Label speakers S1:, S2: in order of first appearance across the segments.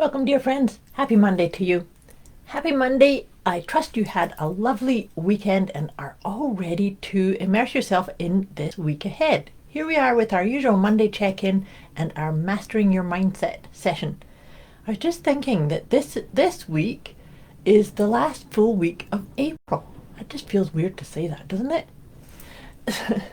S1: Welcome, dear friends. Happy Monday to you. Happy Monday. I trust you had a lovely weekend and are all ready to immerse yourself in this week ahead. Here we are with our usual Monday check-in and our Mastering Your Mindset session. I was just thinking that this week is the last full week of April. It just feels weird to say that, doesn't it?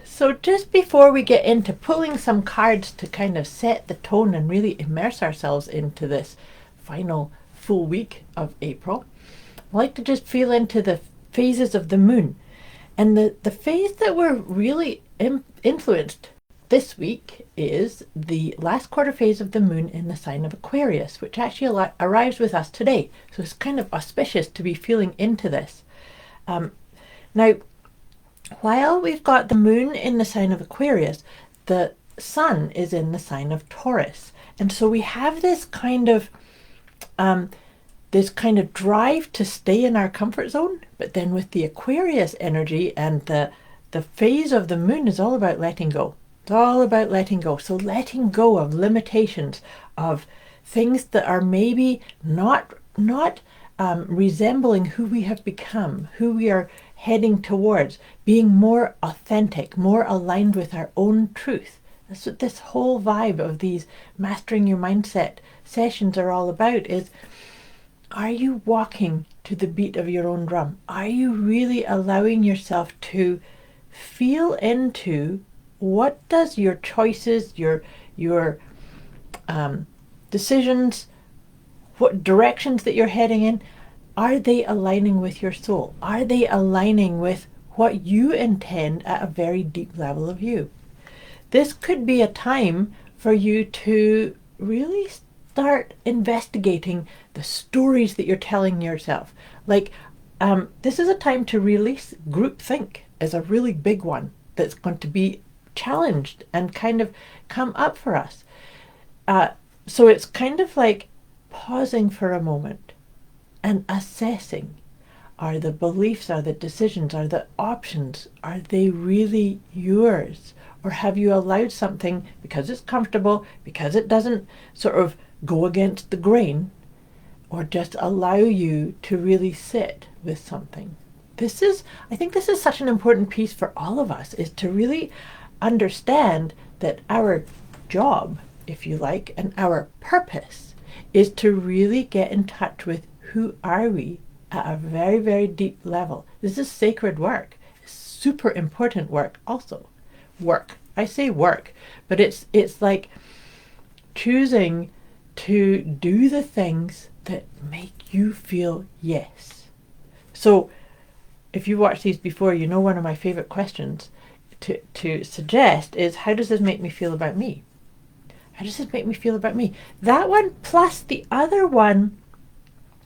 S1: So just before we get into pulling some cards to kind of set the tone and really immerse ourselves into this final full week of April, I like to just feel into the phases of the moon. And the phase that we're really influenced this week is the last quarter phase of the moon in the sign of Aquarius, which actually arrives with us today. So it's kind of auspicious to be feeling into this. Now, while we've got the moon in the sign of Aquarius, the sun is in the sign of Taurus. And so we have this kind of drive to stay in our comfort zone, but then with the Aquarius energy and the phase of the moon is all about letting go. It's all about letting go. So letting go of limitations, of things that are maybe not resembling who we have become, who we are heading towards, being more authentic, more aligned with our own truth. That's what this whole vibe of these Mastering Your Mindset sessions are all about. Is, are you walking to the beat of your own drum? Are you really allowing yourself to feel into what does your choices, your decisions, what directions that you're heading in, are they aligning with your soul? Are they aligning with what you intend at a very deep level of you? This could be a time for you to really start investigating the stories that you're telling yourself. This is a time to release groupthink as a really big one that's going to be challenged and kind of come up for us. So it's kind of like pausing for a moment and assessing, are the beliefs, are the decisions, are the options, are they really yours? Or have you allowed something, because it's comfortable, because it doesn't sort of go against the grain, or just allow you to really sit with something? I think this is such an important piece for all of us, is to really understand that our job, if you like, and our purpose is to really get in touch with who are we at a very, very deep level. This is sacred work. It's super important work also. Work. I say work, but it's like choosing to do the things that make you feel yes. So if you watched these before, you know one of my favorite questions to suggest is, how does this make me feel about me? How does this make me feel about me? That one plus the other one,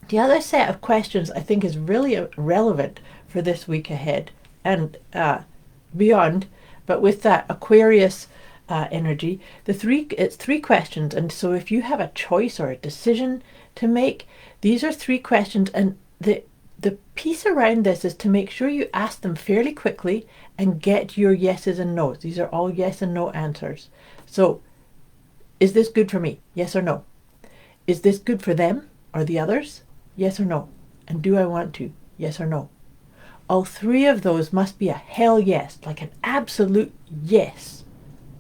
S1: the other set of questions I think is really relevant for this week ahead and beyond. But with that Aquarius energy, it's three questions. And so if you have a choice or a decision to make, these are three questions. And the piece around this is to make sure you ask them fairly quickly and get your yeses and nos. These are all yes and no answers. So, is this good for me? Yes or no? Is this good for them or the others? Yes or no? And do I want to? Yes or no? All three of those must be a hell yes, like an absolute yes,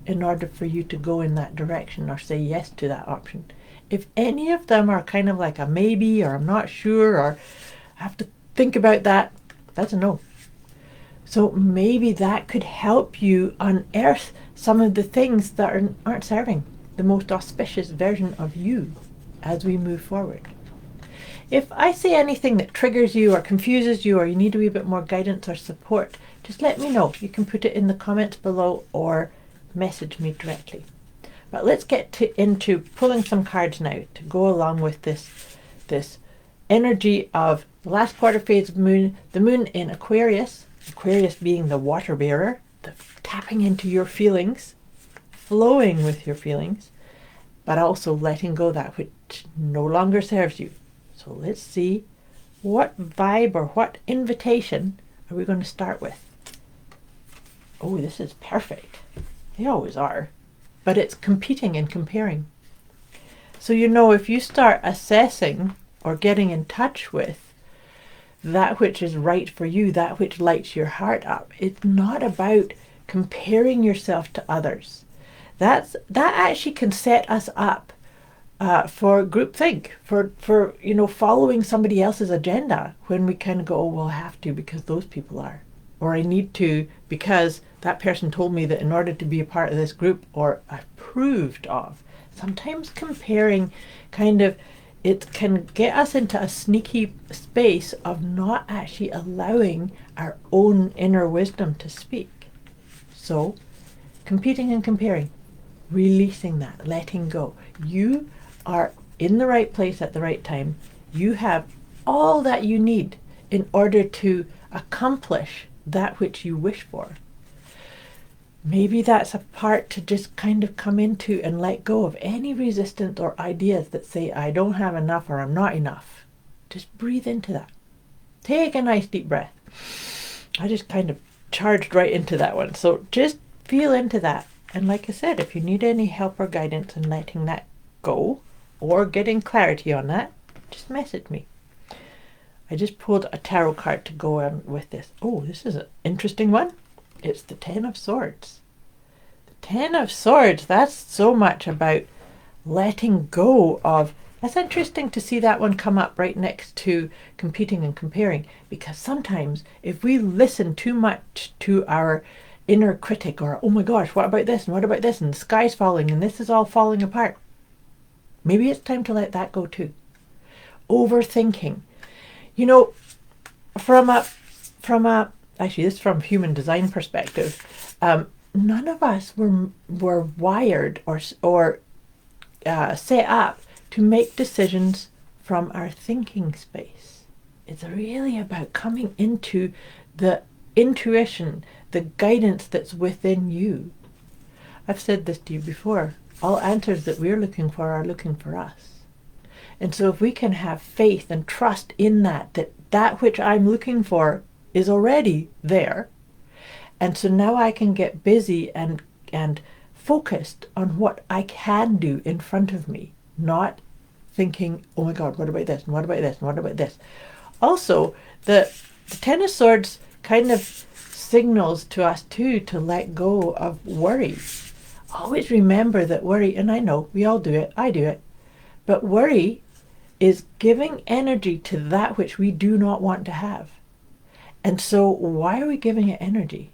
S1: in order for you to go in that direction or say yes to that option. If any of them are kind of like a maybe, or I'm not sure, or I have to think about that, that's a no. So maybe that could help you unearth some of the things that aren't serving the most auspicious version of you as we move forward. If I say anything that triggers you or confuses you, or you need a wee bit more guidance or support, just let me know. You can put it in the comments below or message me directly. But let's get into pulling some cards now to go along with this energy of the last quarter phase of moon, the moon in Aquarius, Aquarius being the water bearer, the tapping into your feelings, flowing with your feelings, but also letting go that which no longer serves you. So let's see, what vibe or what invitation are we going to start with? Oh, this is perfect. They always are. But it's competing and comparing. So, you know, if you start assessing or getting in touch with that which is right for you, that which lights your heart up, it's not about comparing yourself to others. That actually can set us up for groupthink, for you know, following somebody else's agenda, when we kind of go, oh, well, I have to because those people are, or I need to because that person told me that in order to be a part of this group, or approved of. Sometimes comparing it can get us into a sneaky space of not actually allowing our own inner wisdom to speak. So, competing and comparing, releasing that, letting go. You are in the right place at the right time. You have all that you need in order to accomplish that which you wish for. Maybe that's a part to just kind of come into and let go of any resistance or ideas that say, I don't have enough or I'm not enough. Just breathe into that. Take a nice deep breath. I just kind of charged right into that one. So just feel into that. And like I said, if you need any help or guidance in letting that go or getting clarity on that, just message me. I just pulled a tarot card to go on with this. Oh, this is an interesting one. It's the Ten of Swords. The Ten of Swords, that's so much about letting go of. That's interesting to see that one come up right next to competing and comparing, because sometimes if we listen too much to our inner critic, or oh my gosh, what about this and what about this, and the sky's falling and this is all falling apart, maybe it's time to let that go too. Overthinking. You know, from a actually, this is from human design perspective. None of us were wired or set up to make decisions from our thinking space. It's really about coming into the intuition, the guidance that's within you. I've said this to you before. All answers that we're looking for are looking for us. And so if we can have faith and trust in that which I'm looking for is already there. And so now I can get busy and focused on what I can do in front of me, not thinking, oh my God, what about this? And what about this? And what about this? Also, the Ten of Swords kind of signals to us too to let go of worry. Always remember that worry, and I know we all do it, I do it, but worry is giving energy to that which we do not want to have. And so why are we giving it energy?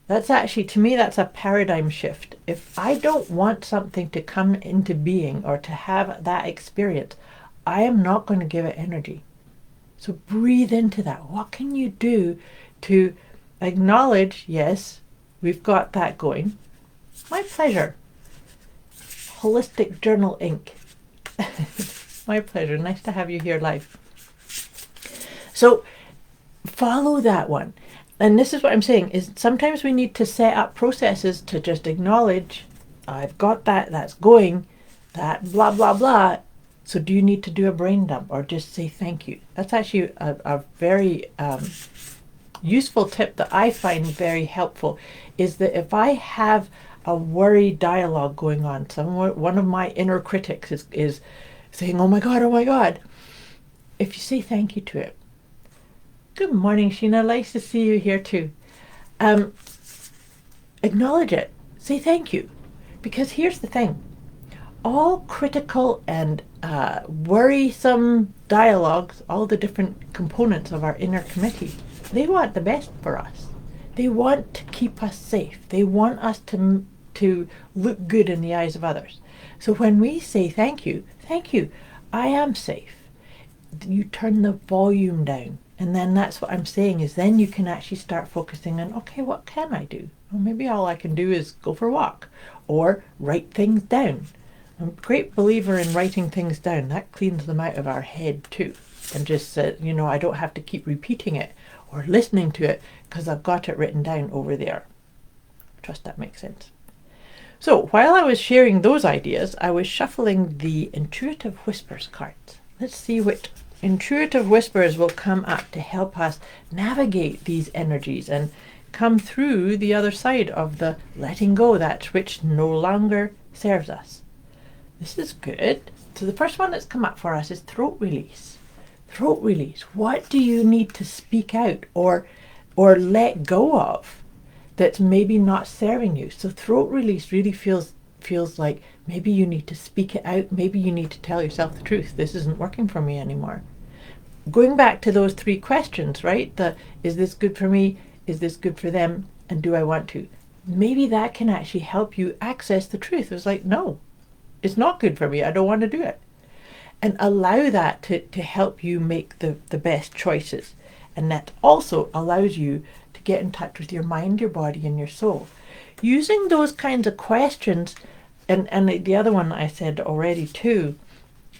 S1: That's actually, to me, that's a paradigm shift. If I don't want something to come into being or to have that experience, I am not going to give it energy. So breathe into that. What can you do to acknowledge, yes, we've got that going. My pleasure. Holistic Journal Inc. My pleasure. Nice to have you here live. So follow that one. And this is what I'm saying, is sometimes we need to set up processes to just acknowledge, I've got that, that's going, that blah, blah, blah. So do you need to do a brain dump or just say thank you? That's actually a very useful tip that I find very helpful, is that if I have a worry dialogue going on, one of my inner critics is saying, oh my God, if you say thank you to it. Good morning, Sheena. Nice to see you here too. Acknowledge it. Say thank you. Because here's the thing. All critical and worrisome dialogues, all the different components of our inner committee, they want the best for us. They want to keep us safe. They want us to look good in the eyes of others. So when we say thank you, I am safe, you turn the volume down. And then that's what I'm saying, is then you can actually start focusing on, okay, what can I do? Well, maybe all I can do is go for a walk or write things down. I'm a great believer in writing things down. That cleans them out of our head too. And just, I don't have to keep repeating it or listening to it because I've got it written down over there. Trust that makes sense. So while I was sharing those ideas, I was shuffling the Intuitive Whispers cards. Let's see which Intuitive Whispers will come up to help us navigate these energies and come through the other side of the letting go, that which no longer serves us. This is good. So the first one that's come up for us is throat release. Throat release. What do you need to speak out or let go of that's maybe not serving you? So throat release really feels like maybe you need to speak it out. Maybe you need to tell yourself the truth. This isn't working for me anymore. Going back to those 3 questions, right? Is this good for me? Is this good for them? And do I want to? Maybe that can actually help you access the truth. It's like, no, it's not good for me. I don't want to do it. And allow that to help you make the best choices. And that also allows you to get in touch with your mind, your body, and your soul. Using those kinds of questions, and the other one I said already too,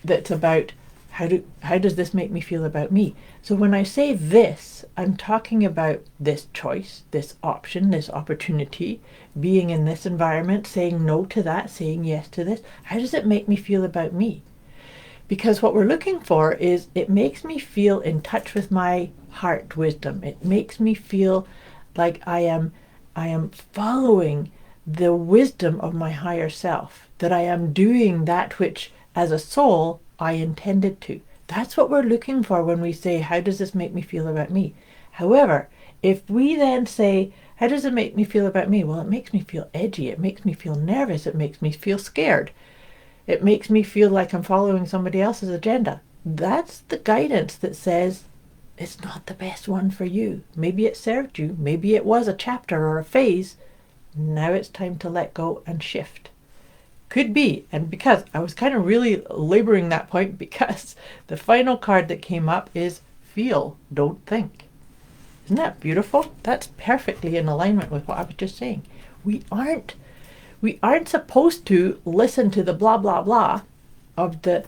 S1: that's about how does this make me feel about me? So when I say this, I'm talking about this choice, this option, this opportunity, being in this environment, saying no to that, saying yes to this. How does it make me feel about me? Because what we're looking for is it makes me feel in touch with my heart wisdom. It makes me feel like I am following the wisdom of my higher self, that I am doing that which as a soul I intended to. That's what we're looking for when we say, how does this make me feel about me? However, if we then say, how does it make me feel about me? Well, it makes me feel edgy. It makes me feel nervous. It makes me feel scared. It makes me feel like I'm following somebody else's agenda. That's the guidance that says it's not the best one for you. Maybe it served you. Maybe it was a chapter or a phase. Now it's time to let go and shift. Could be, and because I was kind of really laboring that point, because the final card that came up is feel, don't think. Isn't that beautiful? That's perfectly in alignment with what I was just saying. We aren't supposed to listen to the blah blah blah of the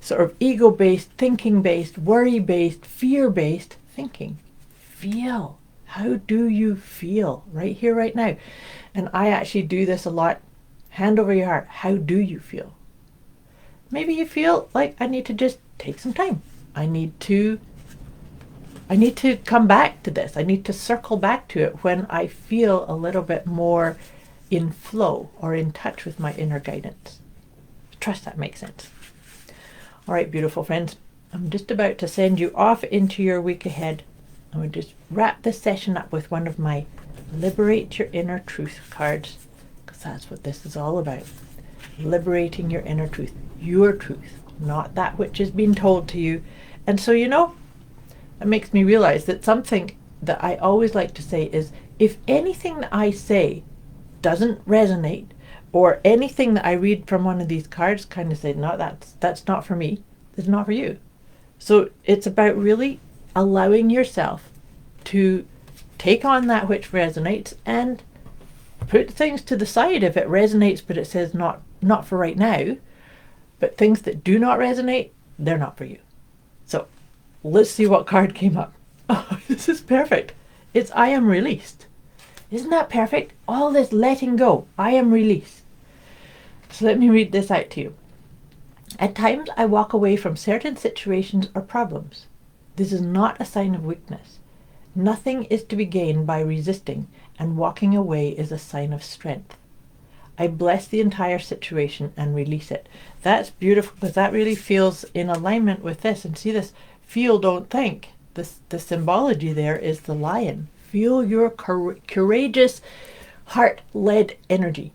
S1: sort of ego-based, thinking-based, worry-based, fear-based thinking. Feel. How do you feel right here, right now? And I actually do this a lot. Hand over your heart. How do you feel? Maybe you feel like I need to just take some time. I need to come back to this. I need to circle back to it when I feel a little bit more in flow or in touch with my inner guidance. Trust that makes sense. All right, beautiful friends. I'm just about to send you off into your week ahead. I would just wrap this session up with one of my Liberate Your Inner Truth cards. That's what this is all about. Liberating your inner truth, not that which has been told to you. And so, it makes me realize that something that I always like to say is, if anything that I say doesn't resonate, or anything that I read from one of these cards kind of say, no, that's not for me, it's not for you. So it's about really allowing yourself to take on that which resonates and put things to the side if it resonates, but it says not for right now. But things that do not resonate, they're not for you. So let's see what card came up. Oh, this is perfect. It's I am released. Isn't that perfect? All this letting go. I am released. So let me read this out to you. At times I walk away from certain situations or problems. This is not a sign of weakness. Nothing is to be gained by resisting, and walking away is a sign of strength. I bless the entire situation and release it. That's beautiful, because that really feels in alignment with this. And see this, feel, don't think. The symbology there is the lion. Feel your courageous, heart-led energy.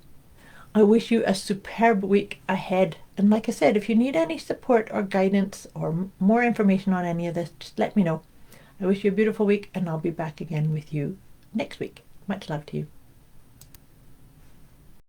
S1: I wish you a superb week ahead. And like I said, if you need any support or guidance or more information on any of this, just let me know. I wish you a beautiful week, and I'll be back again with you next week. Much love to you.